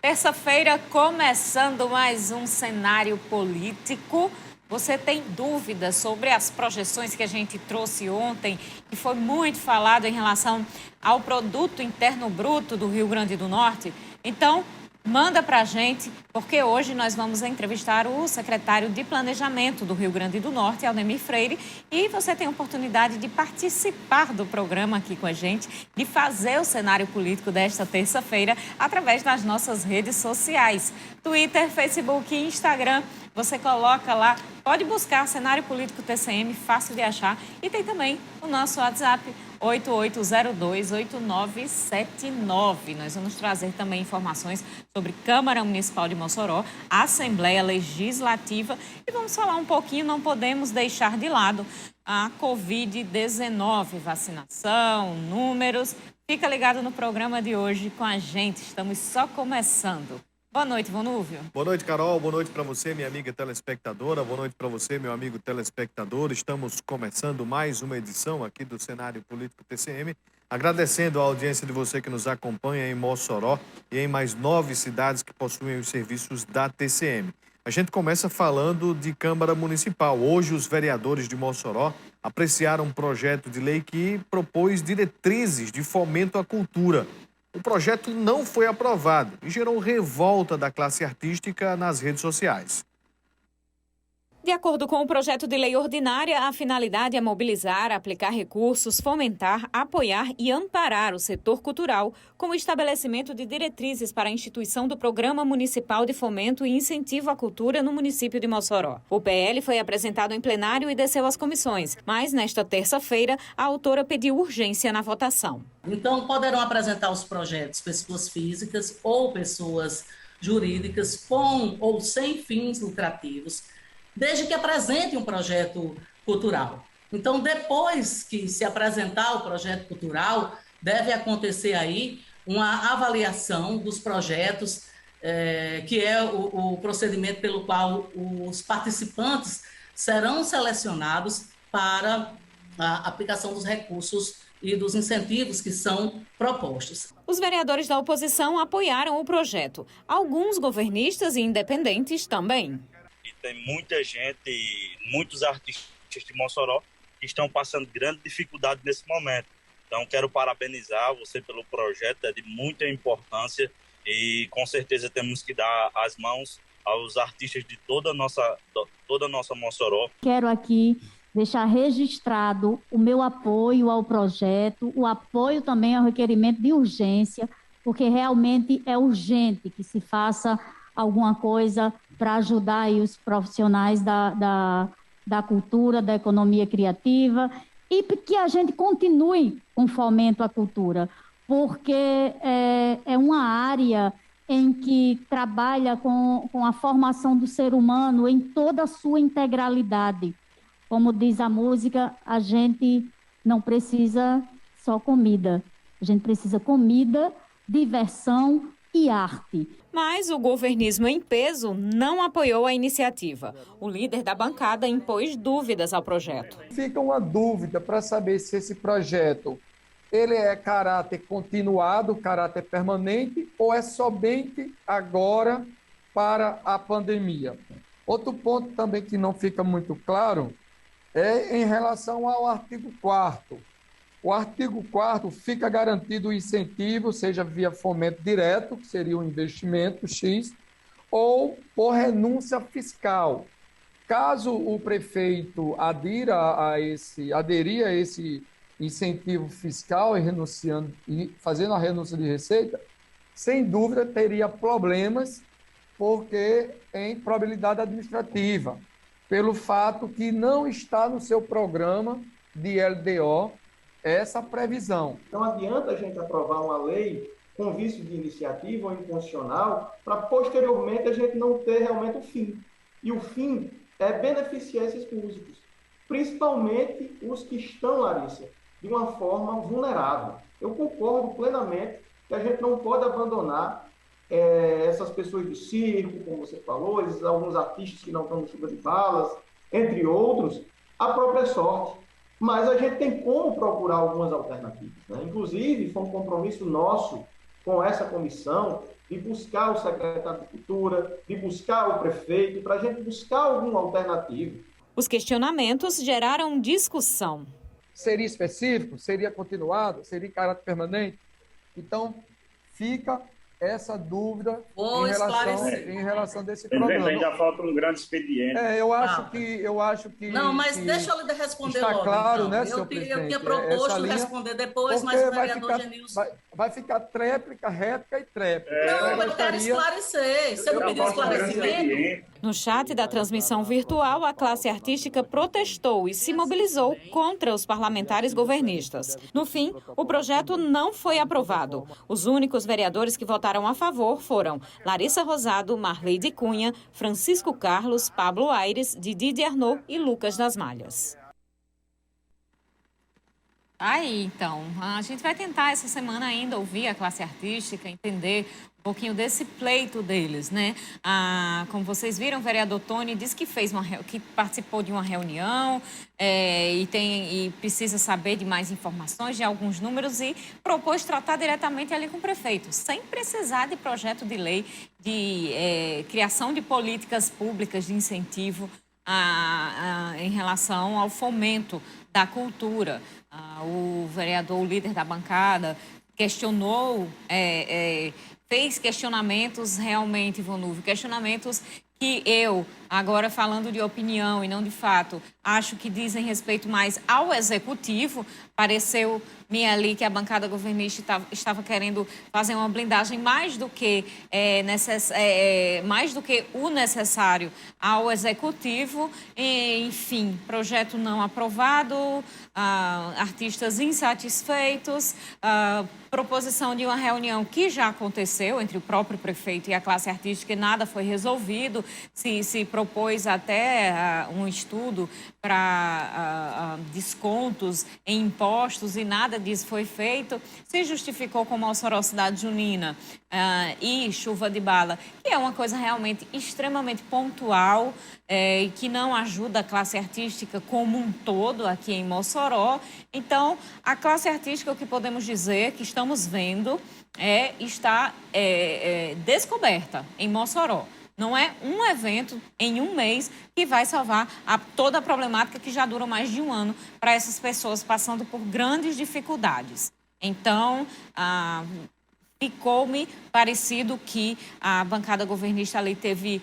Terça-feira, começando mais um cenário político. Você tem dúvidas sobre as projeções que a gente trouxe ontem, que foi muito falado em relação ao Produto Interno Bruto do Rio Grande do Norte? Então, manda para a gente, porque hoje nós vamos entrevistar o secretário de Planejamento do Rio Grande do Norte, Aldemir Freire, e você tem a oportunidade de participar do programa aqui com a gente, de fazer o cenário político desta terça-feira através das nossas redes sociais, Twitter, Facebook e Instagram. Você coloca lá, pode buscar Cenário Político TCM, fácil de achar, e tem também o nosso WhatsApp, 8802-8979. Nós vamos trazer também informações sobre Câmara Municipal de Mossoró, Assembleia Legislativa e vamos falar um pouquinho, não podemos deixar de lado a Covid-19, vacinação, números. Fica ligado no programa de hoje com a gente, estamos só começando. Boa noite, Vonúvio. Boa noite, Carol. Boa noite para você, minha amiga telespectadora. Boa noite para você, meu amigo telespectador. Estamos começando mais uma edição aqui do Cenário Político TCM. Agradecendo a audiência de você que nos acompanha em Mossoró e em mais 9 cidades que possuem os serviços da TCM. A gente começa falando de Câmara Municipal. Hoje, os vereadores de Mossoró apreciaram um projeto de lei que propôs diretrizes de fomento à cultura. O projeto não foi aprovado e gerou revolta da classe artística nas redes sociais. De acordo com o projeto de lei ordinária, a finalidade é mobilizar, aplicar recursos, fomentar, apoiar e amparar o setor cultural com o estabelecimento de diretrizes para a instituição do Programa Municipal de Fomento e Incentivo à Cultura no município de Mossoró. O PL foi apresentado em plenário e desceu às comissões, mas nesta terça-feira a autora pediu urgência na votação. Então, poderão apresentar os projetos pessoas físicas ou pessoas jurídicas com ou sem fins lucrativos, desde que apresente um projeto cultural. Então, depois que se apresentar o projeto cultural, deve acontecer aí uma avaliação dos projetos, que é o procedimento pelo qual os participantes serão selecionados para a aplicação dos recursos e dos incentivos que são propostos. Os vereadores da oposição apoiaram o projeto. Alguns governistas e independentes também. E tem muita gente, muitos artistas de Mossoró que estão passando grande dificuldade nesse momento. Então, quero parabenizar você pelo projeto, é de muita importância e com certeza temos que dar as mãos aos artistas de toda a nossa Mossoró. Quero aqui deixar registrado o meu apoio ao projeto, o apoio também ao requerimento de urgência, porque realmente é urgente que se faça alguma coisa para ajudar aí os profissionais da cultura, da economia criativa e que a gente continue com fomento à cultura, porque é uma área em que trabalha com a formação do ser humano em toda a sua integralidade. Como diz a música, a gente não precisa só comida, a gente precisa comida, diversão e arte. Mas o governismo em peso não apoiou a iniciativa. O líder da bancada impôs dúvidas ao projeto. Fica uma dúvida para saber se esse projeto ele é caráter continuado, caráter permanente, ou é somente agora para a pandemia. Outro ponto também que não fica muito claro é em relação ao artigo 4º. O artigo 4º fica garantido o incentivo, seja via fomento direto, que seria um investimento X, ou por renúncia fiscal. Caso o prefeito aderir a esse incentivo fiscal e fazendo a renúncia de receita, sem dúvida teria problemas, porque em probabilidade administrativa, pelo fato que não está no seu programa de LDO essa previsão. Não adianta a gente aprovar uma lei com vício de iniciativa ou inconstitucional para posteriormente a gente não ter realmente o fim. E o fim é beneficiar esses músicos, principalmente os que estão, Larissa, de uma forma vulnerável. Eu concordo plenamente que a gente não pode abandonar essas pessoas do circo, como você falou, alguns artistas que não estão no chuva de balas, entre outros, à própria sorte. Mas a gente tem como procurar algumas alternativas, né? Inclusive, foi um compromisso nosso com essa comissão, de buscar o secretário de Cultura, de buscar o prefeito, para a gente buscar alguma alternativa. Os questionamentos geraram discussão. Seria específico? Seria continuado? Seria em caráter permanente? Então, fica essa dúvida em relação desse programa. Ainda falta um grande expediente. Eu acho que... Não, mas deixa eu lhe responder está logo. claro, então. né, senhor presidente? Eu tinha proposto responder depois, mas o vereador Genilson... Vai ficar tréplica, réplica e tréplica. Não, eu quero esclarecer. Você não pediu esclarecimento? No chat da transmissão virtual, a classe artística protestou e se mobilizou contra os parlamentares governistas. No fim, o projeto não foi aprovado. Os únicos vereadores que votaram a favor foram Larissa Rosado, Marleide Cunha, Francisco Carlos, Pablo Aires, Didi de Arnaud e Lucas das Malhas. Aí, então, a gente vai tentar essa semana ainda ouvir a classe artística, entender um pouquinho desse pleito deles, né? Como vocês viram, o vereador Tony disse que que participou de uma reunião e precisa saber de mais informações, de alguns números, e propôs tratar diretamente ali com o prefeito, sem precisar de projeto de lei, de criação de políticas públicas de incentivo em relação ao fomento da cultura. O vereador, o líder da bancada, questionou, fez questionamentos realmente, Ivanildo, questionamentos que eu, agora falando de opinião e não de fato, acho que dizem respeito mais ao executivo. Pareceu-me ali que a bancada governista estava querendo fazer uma blindagem mais do que o necessário ao executivo. Enfim, projeto não aprovado, artistas insatisfeitos, proposição de uma reunião que já aconteceu entre o próprio prefeito e a classe artística e nada foi resolvido. Se propôs até um estudo para descontos em impostos e nada disso foi feito. Se justificou com Mossoró Cidade Junina e chuva de bala, que é uma coisa realmente extremamente pontual e que não ajuda a classe artística como um todo aqui em Mossoró. Então, a classe artística, o que podemos dizer que estamos vendo está descoberta em Mossoró. Não é um evento em um mês que vai salvar toda a problemática que já dura mais de um ano para essas pessoas passando por grandes dificuldades. Então, ficou-me parecido que a bancada governista ali teve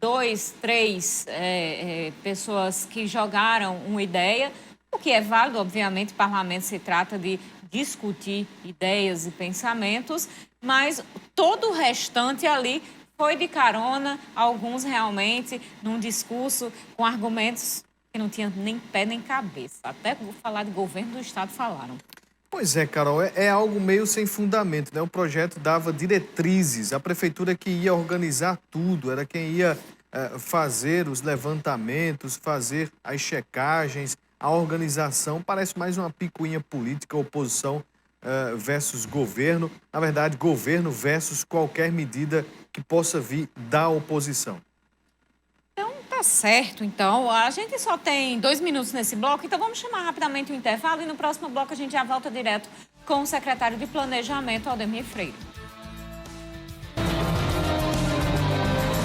2, 3 pessoas que jogaram uma ideia, o que é válido, obviamente, parlamento se trata de discutir ideias e pensamentos, mas todo o restante ali foi de carona, alguns realmente num discurso com argumentos que não tinham nem pé nem cabeça. Até vou falar de governo do estado falaram. Pois é, Carol, é algo meio sem fundamento, né? O projeto dava diretrizes, a prefeitura que ia organizar tudo, era quem ia fazer os levantamentos, fazer as checagens, a organização. Parece mais uma picuinha política, oposição versus governo. Na verdade, governo versus qualquer medida que possa vir da oposição. Então, tá certo. Então, a gente só tem 2 minutos nesse bloco, então vamos chamar rapidamente o intervalo e no próximo bloco a gente já volta direto com o secretário de Planejamento, Aldemir Freire.